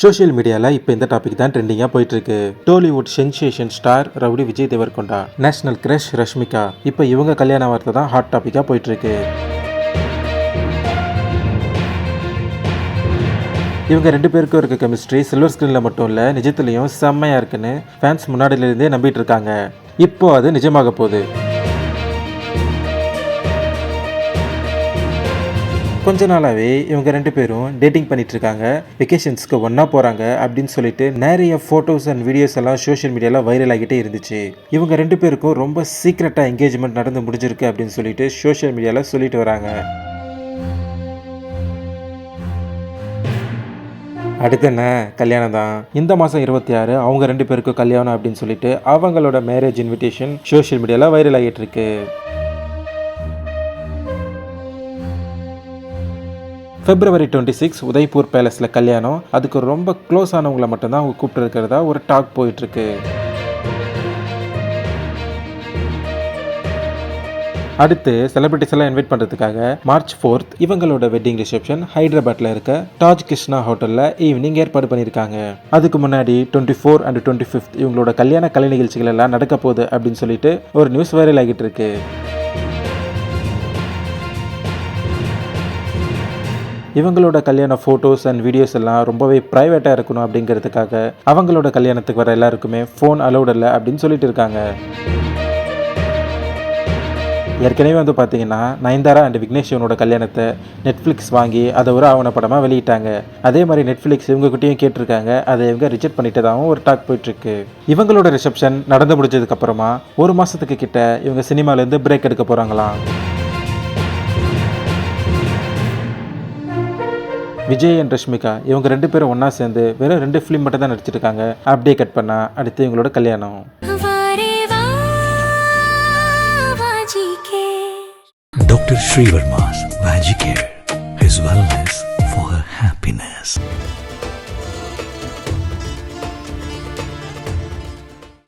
Social மீடியாவில் இப்போ இந்த டாபிக் தான் ட்ரெண்டிங்காக போயிட்டு இருக்கு. Tollywood sensation star rowdy Vijay Deverakonda, national crush Rashmika, இப்போ இவங்க கல்யாண வார்த்தை தான் ஹாட் டாப்பிக்காக போயிட்டு இருக்கு. இவங்க ரெண்டு பேருக்கும் இருக்க கெமிஸ்ட்ரி சில்வர் ஸ்கிரீனில் மட்டும் இல்லை, நிஜத்துலையும் செம்மையாக இருக்குன்னு ஃபேன்ஸ் முன்னாடியிலேருந்தே நம்பிட்டு இருக்காங்க. இப்போ அது நிஜமாக போகுது. கொஞ்ச நாளாகவே இவங்க ரெண்டு பேரும் டேட்டிங் பண்ணிட்டு இருக்காங்க, வெக்கேஷன்ஸ்க்கு ஒன்றா போகிறாங்க அப்படின்னு சொல்லிட்டு நிறைய ஃபோட்டோஸ் அண்ட் வீடியோஸ் எல்லாம் சோஷியல் மீடியாவில் வைரல் ஆகிட்டே இருந்துச்சு. இவங்க ரெண்டு பேருக்கும் ரொம்ப சீக்ரெட்டாக என்கேஜ்மெண்ட் நடந்து முடிஞ்சிருக்கு அப்படின்னு சொல்லிட்டு சோஷியல் மீடியாவில் சொல்லிட்டு வராங்க. அடுத்து என்ன, கல்யாணம் தான். இந்த மாதம் 26 அவங்க ரெண்டு பேருக்கும் கல்யாணம் அப்படின்னு சொல்லிட்டு அவங்களோட மேரேஜ் இன்விடேஷன் சோஷியல் மீடியாவில் வைரல் ஆகிட்டு இருக்கு. February 26 உதய்பூர் பேலஸில் கல்யாணம். அதுக்கு ரொம்ப க்ளோஸ் ஆனவங்களை மட்டும்தான் அவங்க கூப்பிட்டு இருக்கிறதா ஒரு டாக் போயிட்டுருக்கு. அடுத்து செலிபிரிட்டிஸ் எல்லாம் இன்வைட் பண்ணுறதுக்காக March 4 இவங்களோட வெட்டிங் ரிசப்ஷன் ஹைதராபாத்தில் இருக்க தாஜ் கிருஷ்ணா ஹோட்டலில் ஈவினிங் ஏற்பாடு பண்ணியிருக்காங்க. அதுக்கு முன்னாடி 24 and 25 இவங்களோட கல்யாண கலை நிகழ்ச்சிகள் எல்லாம் நடக்க போகுது அப்படின்னு சொல்லிட்டு ஒரு நியூஸ் வைரல் ஆகிட்டு இருக்கு. இவங்களோட கல்யாண ஃபோட்டோஸ் அண்ட் வீடியோஸ் எல்லாம் ரொம்பவே ப்ரைவேட்டாக இருக்கணும் அப்படிங்கிறதுக்காக அவங்களோட கல்யாணத்துக்கு வர எல்லாருக்குமே ஃபோன் அலௌட் இல்லை அப்படின்னு சொல்லிட்டு இருக்காங்க. ஏற்கனவே பார்த்தீங்கன்னா நயன்தாரா அண்ட் விக்னேஷ் சிவனோட கல்யாணத்தை நெட்ஃப்ளிக்ஸ் வாங்கி அதை ஒரு ஆவணப்படமாக வெளியிட்டாங்க. அதே மாதிரி நெட்ஃப்ளிக்ஸ் இவங்ககிட்டையும் கேட்டிருக்காங்க, அதை இவங்க ரிஜெக்ட் பண்ணிட்டதாகவும் ஒரு டாக் போயிட்டுருக்கு. இவங்களோட ரிசப்ஷன் நடந்து முடிஞ்சதுக்கப்புறமா ஒரு மாதத்துக்கு கிட்ட இவங்க சினிமாலேருந்து பிரேக் எடுக்க போகிறாங்களாம். விஜய் அண்ட் ரஷ்மிகா இவங்க ரெண்டு பேரும் ஒன்றா சேர்ந்து வெறும் 2 ஃபிலிம் மட்டும் தான் நடிச்சிருக்காங்க. அப்படியே கட் பண்ணால் அடுத்து இவங்களோட கல்யாணம். Dr. Srivarma's Vajicare, his wellness for her happiness.